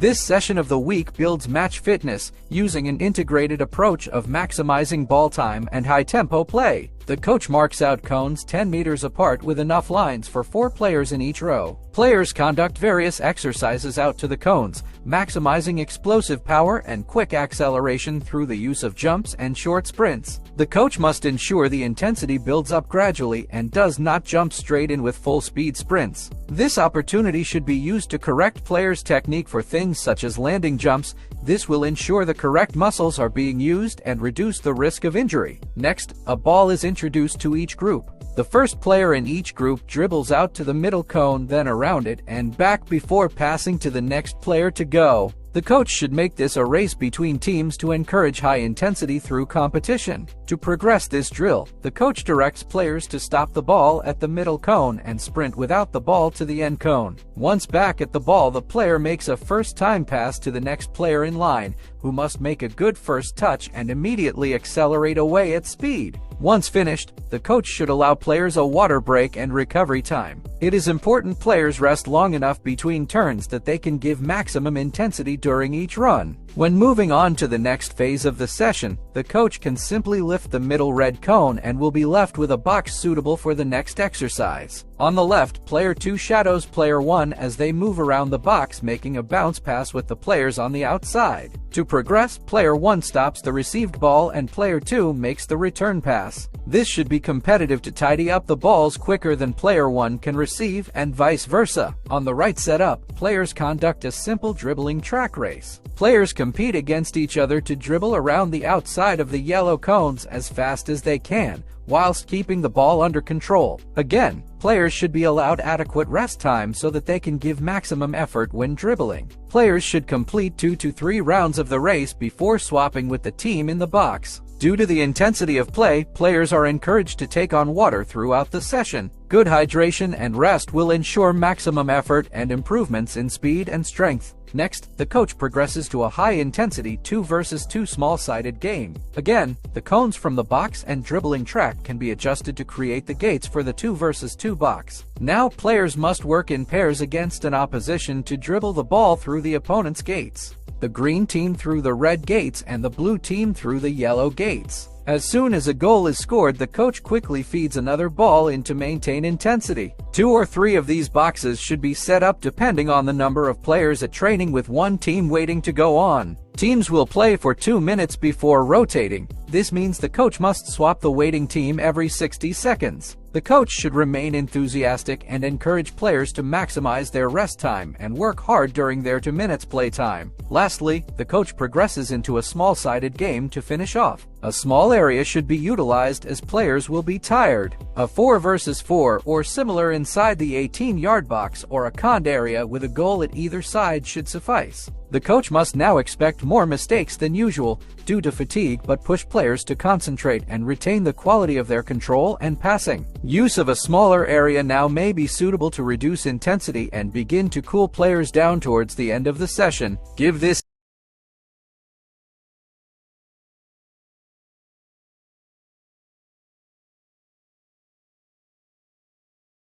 This session of the week builds match fitness, using an integrated approach of maximizing ball time and high-tempo play. The coach marks out cones 10 meters apart with enough lines for 4 players in each row. Players conduct various exercises out to the cones, maximizing explosive power and quick acceleration through the use of jumps and short sprints. The coach must ensure the intensity builds up gradually and does not jump straight in with full-speed sprints. This opportunity should be used to correct players' technique for things such as landing jumps. This will ensure the correct muscles are being used and reduce the risk of injury. Next, a ball is introduced to each group. The first player in each group dribbles out to the middle cone, then around it and back before passing to the next player to go. The coach should make this a race between teams to encourage high intensity through competition. To progress this drill, the coach directs players to stop the ball at the middle cone and sprint without the ball to the end cone. Once back at the ball, the player makes a first-time pass to the next player in line, who must make a good first touch and immediately accelerate away at speed. Once finished, the coach should allow players a water break and recovery time. It is important players rest long enough between turns that they can give maximum intensity during each run. When moving on to the next phase of the session, the coach can simply lift the middle red cone and will be left with a box suitable for the next exercise. On the left, player 2 shadows player 1 as they move around the box, making a bounce pass with the players on the outside. To progress, player 1 stops the received ball and player 2 makes the return pass. This should be competitive to tidy up the balls quicker than player 1 can receive, and vice versa. On the right setup, players conduct a simple dribbling track race. Players compete against each other to dribble around the outside of the yellow cones as fast as they can, whilst keeping the ball under control. Again, players should be allowed adequate rest time so that they can give maximum effort when dribbling. Players should complete 2 to 3 rounds of the race before swapping with the team in the box. Due to the intensity of play, players are encouraged to take on water throughout the session. Good hydration and rest will ensure maximum effort and improvements in speed and strength. Next, the coach progresses to a high-intensity 2 versus 2 small-sided game. Again, the cones from the box and dribbling track can be adjusted to create the gates for the 2 versus 2 box. Now players must work in pairs against an opposition to dribble the ball through the opponent's gates. The green team through the red gates and the blue team through the yellow gates. As soon as a goal is scored, the coach quickly feeds another ball in to maintain intensity. 2 or 3 of these boxes should be set up depending on the number of players at training, with one team waiting to go on. Teams will play for 2 minutes before rotating. This means the coach must swap the waiting team every 60 seconds. The coach should remain enthusiastic and encourage players to maximize their rest time and work hard during their 2 minutes play time. Lastly, the coach progresses into a small-sided game to finish off. A small area should be utilized as players will be tired. A 4 versus 4 or similar inside the 18-yard box or a conned area with a goal at either side should suffice. The coach must now expect more mistakes than usual due to fatigue, but push players to concentrate and retain the quality of their control and passing. Use of a smaller area now may be suitable to reduce intensity and begin to cool players down towards the end of the session. Give this